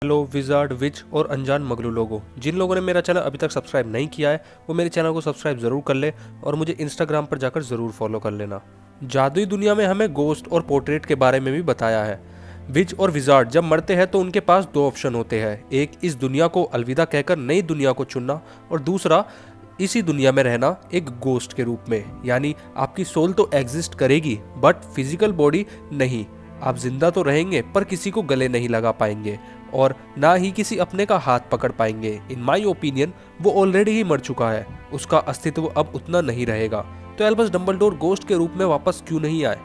Hello wizard विच और अनजान मगलू लोगों, जिन लोगों ने मेरा चैनल अभी तक सब्सक्राइब नहीं किया है वो मेरे चैनल को सब्सक्राइब ज़रूर कर ले और मुझे इंस्टाग्राम पर जाकर ज़रूर फॉलो कर लेना। जादुई दुनिया में हमें गोस्ट और पोर्ट्रेट के बारे में भी बताया है। विच और विजार्ड जब मरते हैं तो उनके पास दो ऑप्शन होते हैं, एक इस दुनिया को अलविदा कहकर नई दुनिया को चुनना और दूसरा इसी दुनिया में रहना एक गोस्ट के रूप में। यानी आपकी सोल तो एग्जिस्ट करेगी बट फिजिकल बॉडी नहीं। आप जिंदा तो रहेंगे पर किसी को गले नहीं लगा पाएंगे और ना ही किसी अपने का हाथ पकड़ पाएंगे। इन माई ओपिनियन वो ऑलरेडी ही मर चुका है, उसका अस्तित्व अब उतना नहीं रहेगा। तो एल्बस डंबलडोर गोस्ट के रूप में वापस क्यों नहीं आए?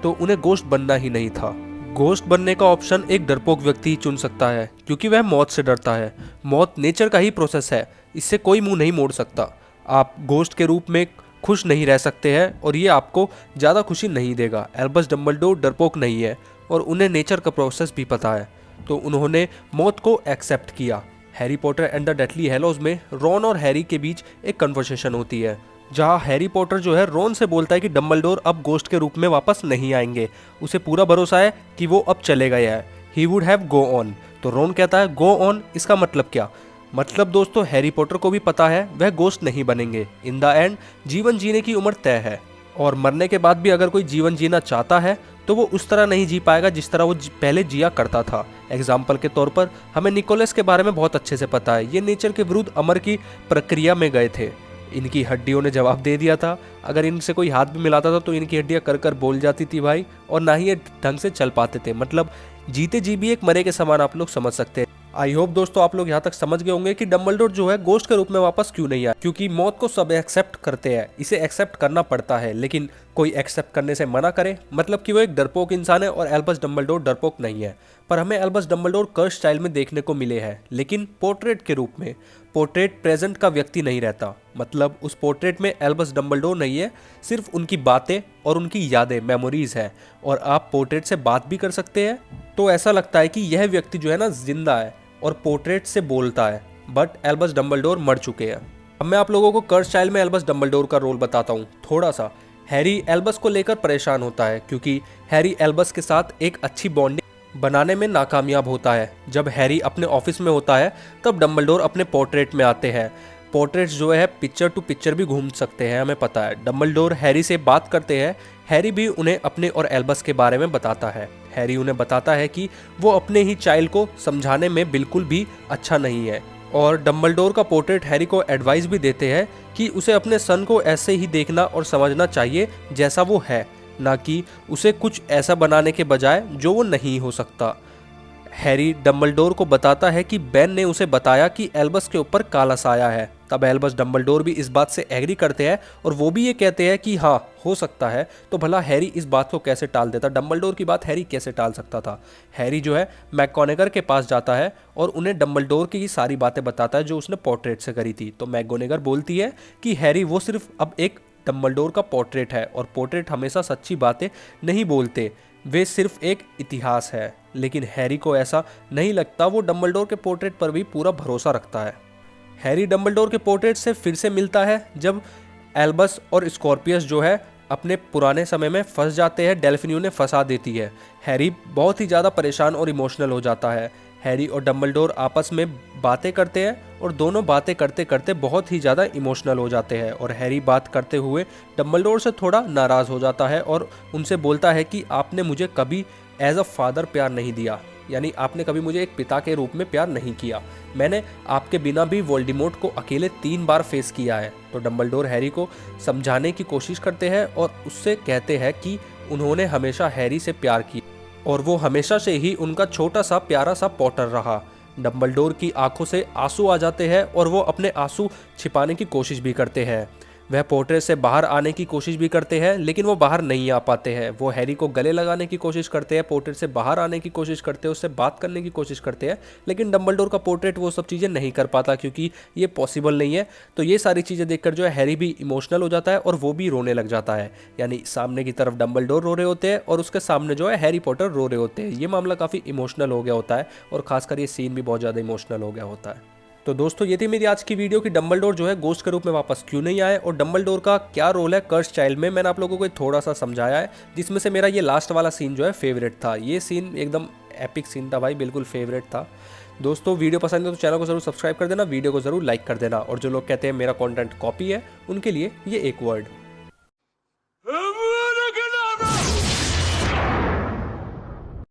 तो उन्हें गोस्ट बनना ही नहीं था। गोस्ट बनने का ऑप्शन एक डरपोक व्यक्ति ही चुन सकता है क्योंकि वह मौत से डरता है। मौत नेचर का ही प्रोसेस है, इससे कोई मुंह नहीं मोड़ सकता। आप गोस्ट के रूप में खुश नहीं रह सकते हैं और ये आपको ज़्यादा खुशी नहीं देगा। एल्बस डंबलडोर डरपोक नहीं है और उन्हें नेचर का प्रोसेस भी पता है, तो उन्होंने मौत को एक्सेप्ट किया। Harry Potter and the Deathly Hallows में रॉन और हैरी के बीच एक कन्वर्सेशन होती है जहां हैरी पॉटर जो है रॉन से बोलता है कि डंबलडोर अब गोस्ट के रूप में वापस नहीं आएंगे। उसे पूरा भरोसा है कि वो अब चले गए हैं, he would have go on. तो रॉन कहता है गो ऑन, इसका मतलब क्या? मतलब दोस्तों हैरी पॉटर को भी पता है वह गोस्ट नहीं बनेंगे। इन द एंड जीवन जीने की उम्र तय है और मरने के बाद भी अगर कोई जीवन जीना चाहता है तो वो उस तरह नहीं जी पाएगा जिस तरह वो पहले जिया करता था। एग्जाम्पल के तौर पर हमें निकोलस के बारे में बहुत अच्छे से पता है। ये नेचर के विरुद्ध अमर की प्रक्रिया में गए थे। इनकी हड्डियों ने जवाब दे दिया था। अगर इनसे कोई हाथ भी मिलाता था तो इनकी हड्डियां कर कर बोल जाती थी भाई, और ना ही ये ढंग से चल पाते थे। मतलब जीते जी भी एक मरे के समान आप लोग समझ सकते हैं। आई होप दोस्तों आप लोग यहाँ तक समझ गए होंगे कि डंबलडोर जो है गोस्ट के रूप में वापस क्यों नहीं आया। क्योंकि मौत को सब एक्सेप्ट करते हैं, इसे एक्सेप्ट करना पड़ता है, लेकिन कोई एक्सेप्ट करने से मना करे मतलब कि वो एक डरपोक इंसान है और एल्बस डंबलडोर डरपोक नहीं है। पर हमें एल्बस डंबलडोर कर्स स्टाइल में देखने को मिले हैं, लेकिन पोर्ट्रेट के रूप में। पोर्ट्रेट प्रेजेंट का व्यक्ति नहीं रहता, मतलब उस पोर्ट्रेट में एल्बस डंबलडोर नहीं है, सिर्फ उनकी बातें और उनकी यादें, मेमोरीज है। और आप पोर्ट्रेट से बात भी कर सकते हैं, तो ऐसा लगता है कि यह व्यक्ति जो है ना जिंदा है और पोर्ट्रेट से बोलता है। बट एल्बस डंबलडोर मर चुके हैं। अब मैं आप लोगों को कर्स स्टाइल में एल्बस डंबलडोर का रोल बताता हूँ थोड़ा सा। हैरी एल्बस को लेकर परेशान होता है क्योंकि हैरी एल्बस के साथ एक अच्छी बॉन्डिंग बनाने में नाकामयाब होता है। जब हैरी अपने ऑफिस में होता है तब डंबलडोर अपने पोर्ट्रेट में आते हैं। पोर्ट्रेट्स जो है पिक्चर टू पिक्चर भी घूम सकते हैं, हमें पता है। डंबलडोर हैरी से बात करते हैं, हैरी भी उन्हें अपने और एल्बस के बारे में बताता है। हैरी उन्हें बताता है कि वो अपने ही चाइल्ड को समझाने में बिल्कुल भी अच्छा नहीं है, और डंबलडोर का पोर्ट्रेट हैरी को एडवाइस भी देते हैं कि उसे अपने सन को ऐसे ही देखना और समझना चाहिए जैसा वो है, ना कि उसे कुछ ऐसा बनाने के बजाय जो वो नहीं हो सकता। हैरी डंबलडोर को बताता है कि बेन ने उसे बताया कि एल्बस के ऊपर काला साया है। तब एल्बस डंबलडोर भी इस बात से एग्री करते हैं और वो भी ये कहते हैं कि हाँ हो सकता है। तो भला हैरी इस बात को कैसे टाल देता? डंबलडोर की बात हैरी कैसे टाल सकता था? हैरी जो है मैकगोनेगर के पास जाता है और उन्हें डंबलडोर की सारी बातें बताता है जो उसने पोर्ट्रेट से करी थी। तो मैकगोनेगर बोलती है कि हैरी वो सिर्फ अब एक डंबलडोर का पोर्ट्रेट है और पोर्ट्रेट हमेशा सच्ची बातें नहीं बोलते, वे सिर्फ एक इतिहास है। लेकिन हैरी को ऐसा नहीं लगता, वो डंबलडोर के पोर्ट्रेट पर भी पूरा भरोसा रखता है। हैरी डंबलडोर के पोर्ट्रेट से फिर से मिलता है जब एल्बस और स्कॉर्पियस जो है अपने पुराने समय में फंस जाते हैं। डेल्फिनी उन्हें फंसा देती है। हैरी बहुत ही ज़्यादा परेशान और इमोशनल हो जाता है। हैरी और डंबलडोर आपस में बातें करते हैं और दोनों बातें करते करते बहुत ही ज़्यादा इमोशनल हो जाते हैं। और हैरी बात करते हुए डंबलडोर से थोड़ा नाराज़ हो जाता है और उनसे बोलता है कि आपने मुझे कभी एज अ फादर प्यार नहीं दिया, यानी आपने कभी मुझे एक पिता के रूप में प्यार नहीं किया। मैंने आपके बिना भी वोल्डेमॉर्ट को अकेले 3 बार फेस किया है। तो डंबलडोर हैरी को समझाने की कोशिश करते हैं और उससे कहते हैं कि उन्होंने हमेशा हैरी से प्यार किया और वो हमेशा से ही उनका छोटा सा प्यारा सा पॉटर रहा। डंबलडोर की आंखों से आंसू आ जाते हैं और वो अपने आंसू छिपाने की कोशिश भी करते हैं। वह पोर्ट्रेट से बाहर आने की कोशिश भी करते हैं लेकिन वो बाहर नहीं आ पाते हैं। वो हैरी को गले लगाने की कोशिश करते हैं, पोर्ट्रेट से बाहर आने की कोशिश करते हैं, उससे बात करने की कोशिश करते हैं, लेकिन डंबलडोर का पोर्ट्रेट वो सब चीज़ें नहीं कर पाता क्योंकि ये पॉसिबल नहीं है। तो ये सारी चीज़ें देखकर जो है हैरी भी इमोशनल हो जाता है और वो भी रोने लग जाता है। यानी सामने की तरफ डंबलडोर रो रहे होते हैं और उसके सामने जो है हैरी पॉटर रो रहे होते हैं। ये मामला काफ़ी इमोशनल हो गया होता है और खासकर ये सीन भी बहुत ज़्यादा इमोशनल हो गया होता है। तो दोस्तों ये थी मेरी आज की वीडियो कि डंबलडोर जो है गोस्ट के रूप में वापस क्यों नहीं आए और डंबलडोर का क्या रोल है कर्स चाइल्ड में। मैंने आप लोगों को थोड़ा सा समझाया है, जिसमें से मेरा ये लास्ट वाला सीन जो है फेवरेट था। ये सीन एकदम एपिक सीन था भाई, बिल्कुल फेवरेट था। दोस्तों वीडियो पसंद है तो चैनल को जरूर सब्सक्राइब कर देना, वीडियो को जरूर लाइक कर देना, और जो लोग कहते हैं मेरा कंटेंट कॉपी है उनके लिए ये एक वर्ड